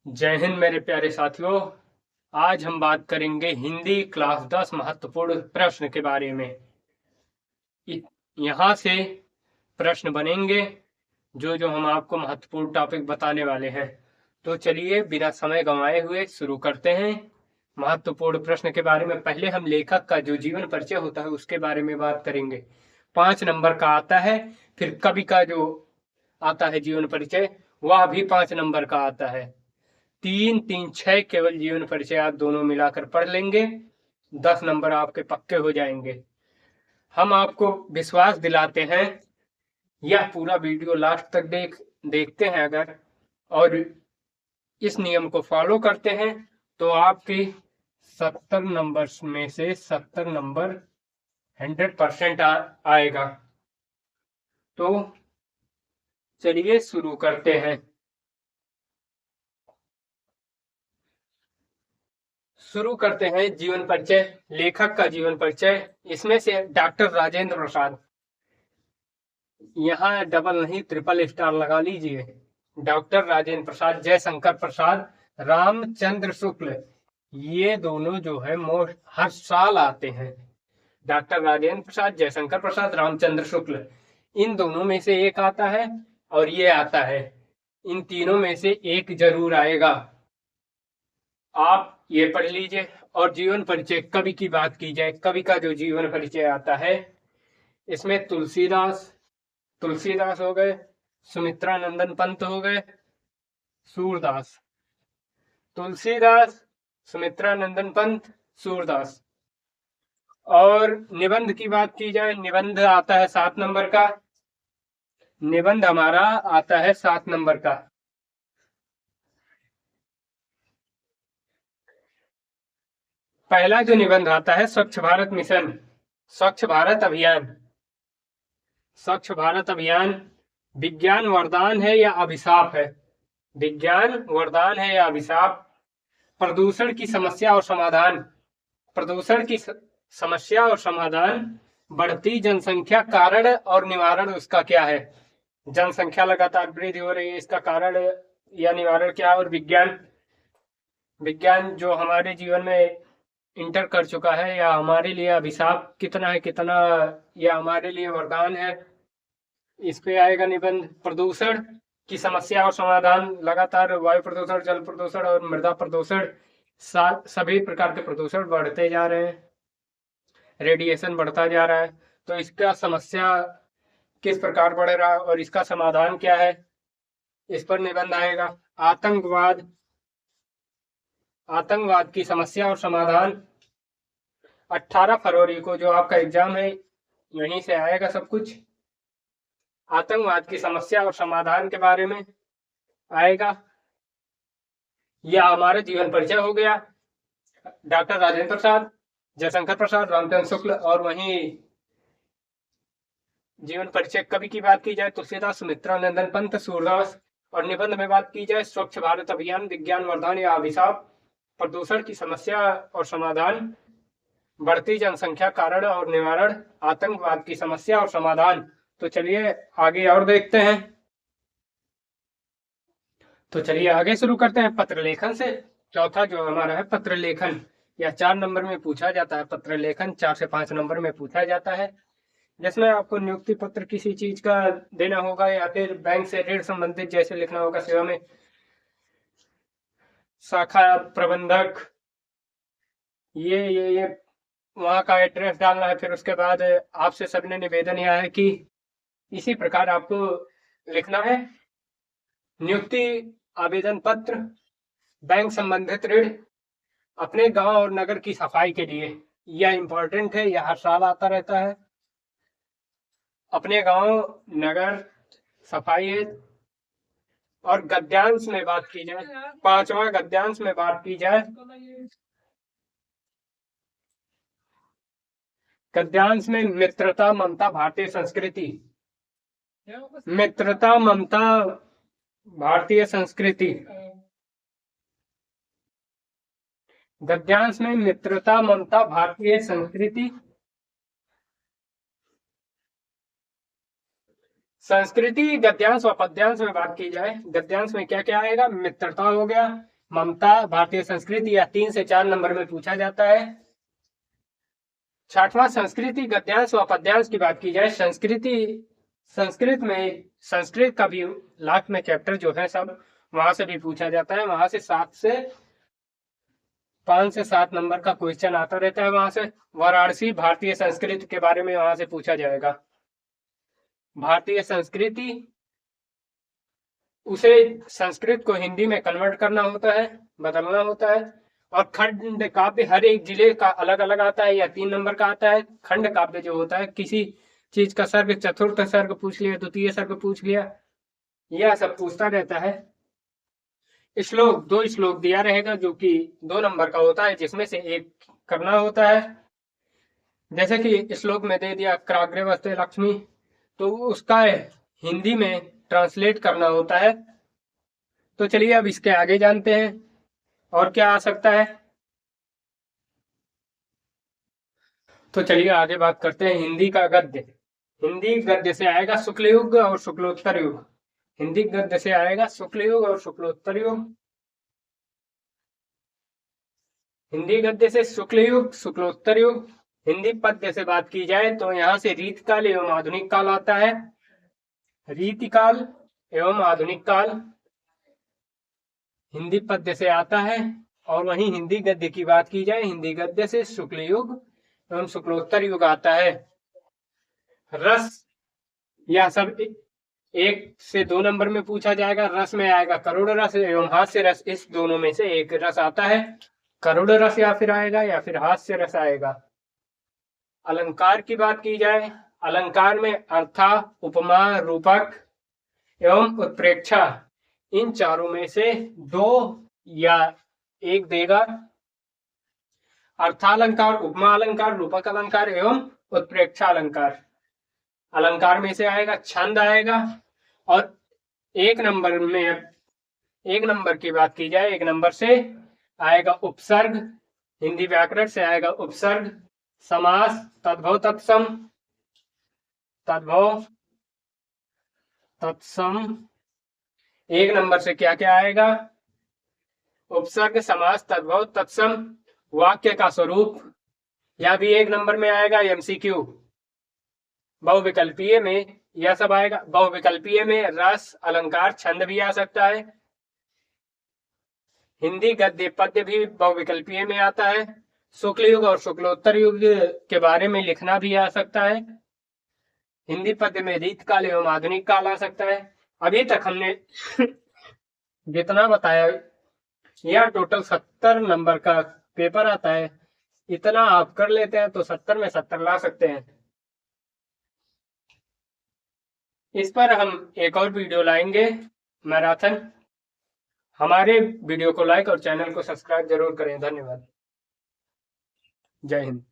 जय हिंद मेरे प्यारे साथियों। आज हम बात करेंगे हिंदी क्लास 10 महत्वपूर्ण प्रश्न के बारे में। यहाँ से प्रश्न बनेंगे जो जो हम आपको महत्वपूर्ण टॉपिक बताने वाले हैं। तो चलिए बिना समय गंवाए हुए शुरू करते हैं महत्वपूर्ण प्रश्न के बारे में। पहले हम लेखक का जो जीवन परिचय होता है उसके बारे में बात करेंगे। 5 नंबर का आता है। फिर कवि का जो आता है जीवन परिचय वह भी 5 नंबर का आता है। 3, 3, 6 केवल जीवन परिचय आप दोनों मिलाकर पढ़ लेंगे, 10 नंबर आपके पक्के हो जाएंगे। हम आपको विश्वास दिलाते हैं, यह पूरा वीडियो लास्ट तक देखते हैं अगर, और इस नियम को फॉलो करते हैं तो आपके 70 नंबर में से 70 नंबर 100% आएगा। तो चलिए शुरू करते हैं। शुरू करते हैं जीवन परिचय। लेखक का जीवन परिचय, इसमें से डॉक्टर राजेंद्र प्रसाद, यहाँ डबल नहीं ट्रिपल स्टार लगा लीजिए। डॉक्टर राजेंद्र प्रसाद, जयशंकर प्रसाद, रामचंद्र शुक्ल, ये दोनों जो है मोस्ट हर साल आते हैं। डॉक्टर राजेंद्र प्रसाद, जयशंकर प्रसाद, रामचंद्र शुक्ल, इन दोनों में से एक आता है और ये आता है। इन तीनों में से एक जरूर आएगा, आप ये पढ़ लीजिए। और जीवन परिचय कवि की बात की जाए, कवि का जो जीवन परिचय आता है इसमें तुलसीदास हो गए, सुमित्रा नंदन पंत हो गए, सूरदास। तुलसीदास, सुमित्रा नंदन पंत, सूरदास। और निबंध की बात की जाए, निबंध आता है 7 नंबर का। निबंध हमारा आता है 7 नंबर का। पहला जो निबंध आता है स्वच्छ भारत मिशन, स्वच्छ भारत अभियान। स्वच्छ भारत अभियान विज्ञान वरदान है या अभिशाप है? विज्ञान वरदान है या अभिशाप? प्रदूषण की समस्या और समाधान, प्रदूषण की समस्या और समाधान, बढ़ती जनसंख्या कारण और निवारण उसका क्या है? जनसंख्या लगातार वृद्धि हो रही है, इसका कारण या निवारण क्या है? और विज्ञान, विज्ञान जो हमारे जीवन में इंटर कर चुका है, या हमारे लिए अभिशाप कितना है, कितना या हमारे लिए वरदान है, इस पे आएगा निबंध। प्रदूषण की समस्या और समाधान, लगातार वायु प्रदूषण, जल प्रदूषण और मृदा प्रदूषण, सभी प्रकार के प्रदूषण बढ़ते जा रहे हैं, रेडिएशन बढ़ता जा रहा है। तो इसका समस्या किस प्रकार बढ़ रहा है और इसका समाधान क्या है, इस पर निबंध आएगा। आतंकवाद, आतंकवाद की समस्या और समाधान, 18 फरवरी को जो आपका एग्जाम है यहीं से आएगा सब कुछ। आतंकवाद की समस्या और समाधान के बारे में आएगा। यह हमारा जीवन परिचय हो गया। डॉक्टर राजेंद्र प्रसाद, जयशंकर प्रसाद, रामचंद्र शुक्ल। और वहीं जीवन परिचय कवि की बात की जाए तुलसीदास, सुमित्रा नंदन पंत, सूरदास। और निबंध में बात की जाए स्वच्छ भारत अभियान विज्ञान वरदान या अभिशाप, प्रदूषण की समस्या और समाधान, बढ़ती जनसंख्या कारण और निवारण, आतंकवाद की समस्या और समाधान। तो चलिए आगे और देखते हैं। तो चलिए आगे शुरू करते हैं पत्र लेखन से। चौथा जो हमारा है पत्र लेखन, या 4 नंबर में पूछा जाता है। पत्र लेखन 4 से 5 नंबर में पूछा जाता है, जिसमें आपको नियुक्ति पत्र किसी चीज का देना होगा या फिर बैंक से ऋण संबंधित जैसे लिखना होगा, सेवा में शाखा प्रबंधक, ये वहां का एड्रेस डालना है। फिर उसके बाद आपसे सबने निवेदन यह है कि इसी प्रकार आपको लिखना है। नियुक्ति आवेदन पत्र, बैंक संबंधित ऋण, अपने गांव और नगर की सफाई के लिए, यह इंपॉर्टेंट है, यह हर साल आता रहता है। अपने गांव नगर सफाई है। और गद्यांश में बात की जाए, 5वां गद्यांश में बात की जाए, गद्यांश में मित्रता ममता भारतीय संस्कृति, मित्रता ममता भारतीय संस्कृति, गद्यांश में मित्रता ममता भारतीय संस्कृति, संस्कृति गद्यांश व पद्यांश में बात की जाए, गद्यांश में क्या क्या आएगा? मित्रता हो गया, ममता, भारतीय संस्कृति, या 3 से 4 नंबर में पूछा जाता है। छठवां संस्कृति गद्यांश व पद्यांश की बात की जाए, संस्कृत में संस्कृत का भी लास्ट में चैप्टर जो है सब वहां से भी पूछा जाता है। वहां से 5 से 7 नंबर का क्वेश्चन आता रहता है। वहां से वाराणसी भारतीय संस्कृति के बारे में वहां से पूछा जाएगा। भारतीय संस्कृति, उसे संस्कृत को हिंदी में कन्वर्ट करना होता है, बदलना होता है। और खंड काव्य हर एक जिले का अलग अलग आता है या 3 नंबर का आता है। खंड काव्य जो होता है, किसी चीज का सर्ग, चतुर्थ सर्ग पूछ लिया, द्वितीय सर्ग पूछ लिया, यह सब पूछता रहता है। श्लोक, 2 श्लोक दिया रहेगा जो कि 2 नंबर का होता है, जिसमें से एक करना होता है। जैसे कि श्लोक में दे दिया क्राग्रे वस्ते लक्ष्मी, तो उसका हिंदी में ट्रांसलेट करना होता है। तो चलिए अब इसके आगे जानते हैं और क्या आ सकता है। तो चलिए आगे बात करते हैं हिंदी का गद्य। हिंदी गद्य से आएगा शुक्ल युग और शुक्लोत्तर युग। हिंदी गद्य से आएगा शुक्ल युग और शुक्लोत्तर युग। हिंदी गद्य से शुक्ल युग, शुक्लोत्तर युग। हिंदी पद्य से बात की जाए तो यहाँ से रीतिकाल एवं आधुनिक काल आता है। रीतिकाल एवं आधुनिक काल हिंदी पद्य से आता है। और वहीं हिंदी गद्य की बात की जाए, हिंदी गद्य से शुक्ल युग एवं शुक्लोत्तर युग आता है। रस, यह सब 1 से 2 नंबर में पूछा जाएगा। रस में आएगा करुण रस एवं हास्य रस, इस दोनों में से एक रस आता है। करुण रस या फिर आएगा या फिर हास्य रस आएगा। अलंकार की बात की जाए, अलंकार में अर्था, उपमा, रूपक एवं उत्प्रेक्षा, इन चारों में से 2 या 1 देगा। अर्थालंकार, उपमा अलंकार, रूपक अलंकार एवं उत्प्रेक्षा अलंकार। अलंकार में से आएगा छंद आएगा। और 1 नंबर की बात की जाए, 1 नंबर से आएगा उपसर्ग। हिंदी व्याकरण से आएगा उपसर्ग। समास, तद्भव तत्सम, तद्भव तत्सम। 1 नंबर से क्या क्या आएगा? उपसर्ग, समास, तद्भव तत्सम। वाक्य का स्वरूप, यह भी 1 नंबर में आएगा। एमसीक्यू, बहुविकल्पीय में यह सब आएगा। बहुविकल्पीय में रस, अलंकार, छंद भी आ सकता है। हिंदी गद्य पद्य भी बहुविकल्पीय में आता है। शुक्ल युग और शुक्लोत्तर युग के बारे में लिखना भी आ सकता है। हिंदी पद्य में रीतकाल एवं आधुनिक काल आ सकता है। अभी तक हमने जितना बताया, यह टोटल 70 नंबर का पेपर आता है। इतना आप कर लेते हैं तो 70 में 70 ला सकते हैं। इस पर हम एक और वीडियो लाएंगे, मैराथन। हमारे वीडियो को लाइक और चैनल को सब्सक्राइब जरूर करें। धन्यवाद। जय हिंद।